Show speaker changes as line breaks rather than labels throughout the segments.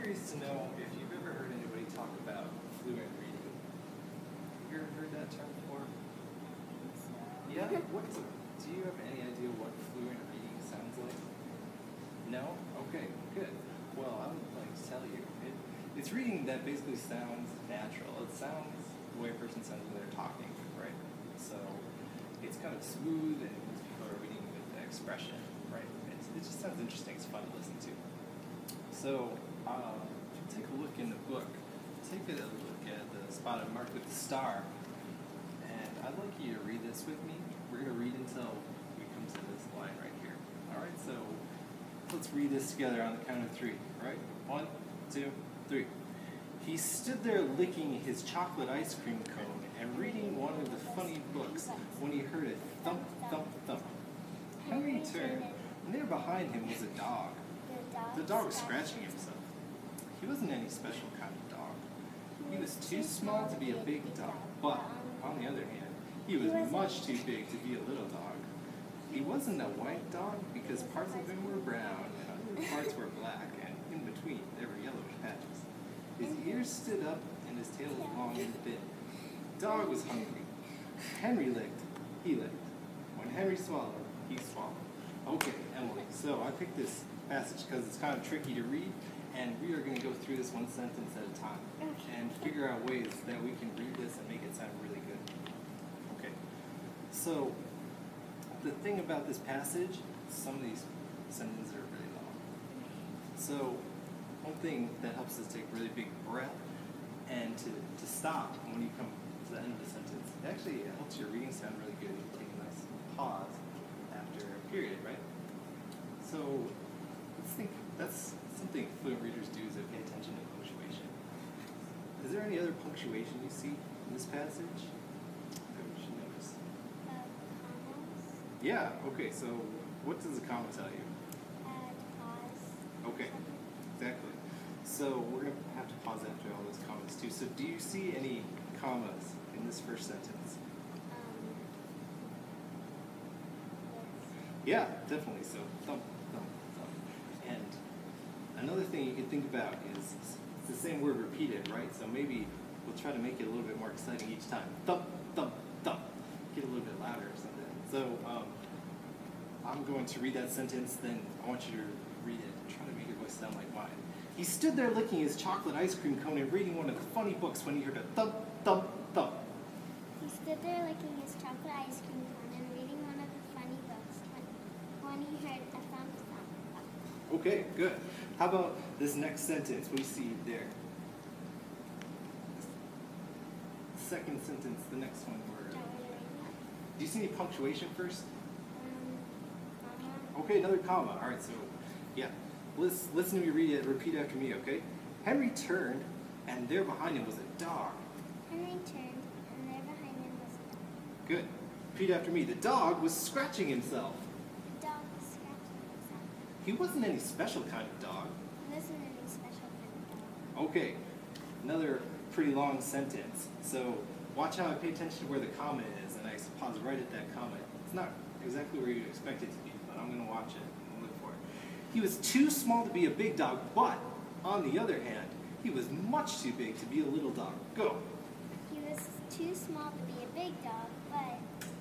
curious to know if you've ever heard anybody talk about fluent reading. Have you ever heard that term before? Yeah? Do you have any idea what fluent reading sounds like? No? Okay, good. Well, I would like to tell you. It's reading that basically sounds natural. It sounds the way a person sounds when they're talking, right? So it's kind of smooth, and most people are reading with expression, right? It just sounds interesting. It's fun to listen to. So take a look in the book. Take a look at the spot I marked with the star. And I'd like you to read this with me. We're going to read until we come to this line right here. All right, so let's read this together on the count of three. All right? 1, 2, 3. He stood there licking his chocolate ice cream cone and reading one of the funny books when he heard a thump, thump, thump. Henry turned, and there behind him was a dog. The dog was scratching himself. He wasn't any special kind of dog. He was too small to be a big dog, but, on the other hand, he was much too big to be a little dog. He wasn't a white dog because parts of him were brown and other parts were black, and in between there were yellowish patches. His ears stood up and his tail was long and thin. The dog was hungry. Henry licked, he licked. When Henry swallowed, he swallowed. Okay, Emily, so I picked this passage because it's kind of tricky to read, and we are going to go through this one sentence at a time and figure out ways that we can read this and make it sound really good. Okay, so the thing about this passage, some of these sentences are really long. So one thing that helps is take a really big breath and to stop when you come to the end of the sentence. It actually helps your reading sound really good. You take a nice pause after a period, right? So let's think, that's something fluent readers do, is they pay attention to punctuation. Is there any other punctuation you see in this passage that we should notice?
Commas.
Yeah, okay, so what does a comma tell you?
Pause.
Okay, exactly. So we're going to have to pause after all those commas too. So do you see any commas in this first sentence?
Yes.
Yeah, definitely. So thump, thump, thump. And another thing you can think about is it's the same word repeated, right? So maybe we'll try to make it a little bit more exciting each time. Thump, thump, thump. Get a little bit louder or something. So I'm going to read that sentence, then I want you to read it and try to make your voice sound like mine. He stood there licking his chocolate ice cream cone and reading one of the funny books when he heard a thump, thump, thump.
He stood there licking his chocolate ice cream cone and reading one of the funny books when he heard a thump, thump, thump.
Okay, good. How about this next sentence we see there? Second sentence, the next one. Do you see any punctuation first?
Comma.
Okay, another comma. All right, so yeah. Listen to me read it. Repeat after me, okay? Henry turned, and there behind him was a dog.
Henry turned, and there behind him was a dog.
Good. Repeat after me. The dog was scratching himself.
The dog was scratching himself.
He wasn't any special kind of dog.
He wasn't any special kind of dog.
Okay, another pretty long sentence. So watch how I pay attention to where the comma is, and I pause right at that comma. It's not exactly where you expect it to be, but I'm going to watch it and look for it. He was too small to be a big dog, but on the other hand, he was much too big to be a little dog. Go.
He was too small to be a big dog, but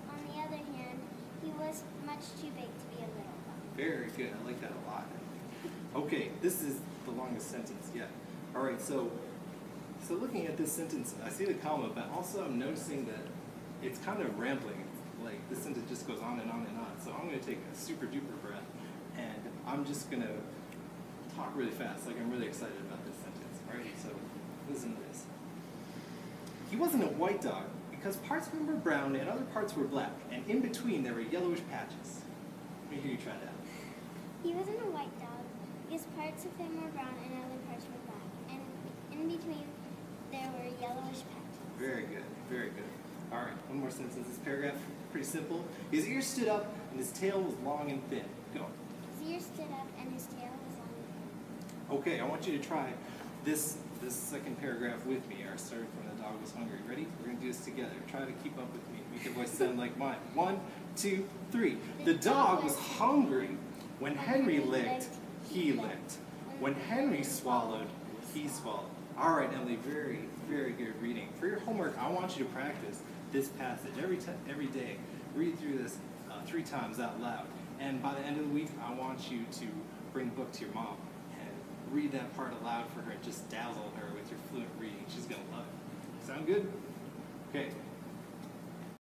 on the other hand, he was much too big to be a little dog.
Very good. I like that a lot. Okay, this is the longest sentence yet. All right, so looking at this sentence, I see the comma, but also I'm noticing that it's kind of rambling. Like, this sentence just goes on and on and on. So I'm going to take a super duper breath, and I'm just going to talk really fast, like I'm really excited about this sentence. All right, so listen to this. He wasn't a white dog because parts of him were brown and other parts were black, and in between there were yellowish patches. Let me hear you try that.
He wasn't a white dog because parts of him were brown and other parts were black, and in between there were yellowish patches.
Very good, very good. All right, one more sentence. This paragraph, pretty simple. His ears stood up and his tail was long and thin. Go.
His ears stood up and his tail was long and thin.
Okay, I want you to try this second paragraph with me. Our starting from the dog was hungry. Ready? We're going to do this together. Try to keep up with me. Make your voice sound like mine. 1, 2, 3. The dog was hungry. When Henry licked, he licked. When Henry swallowed, Peaceful. All right, Emily, very, very good reading. For your homework, I want you to practice this passage every day. Read through this 3 times out loud. And by the end of the week, I want you to bring the book to your mom and read that part aloud for her and just dazzle her with your fluent reading. She's going to love it. Sound good? Okay.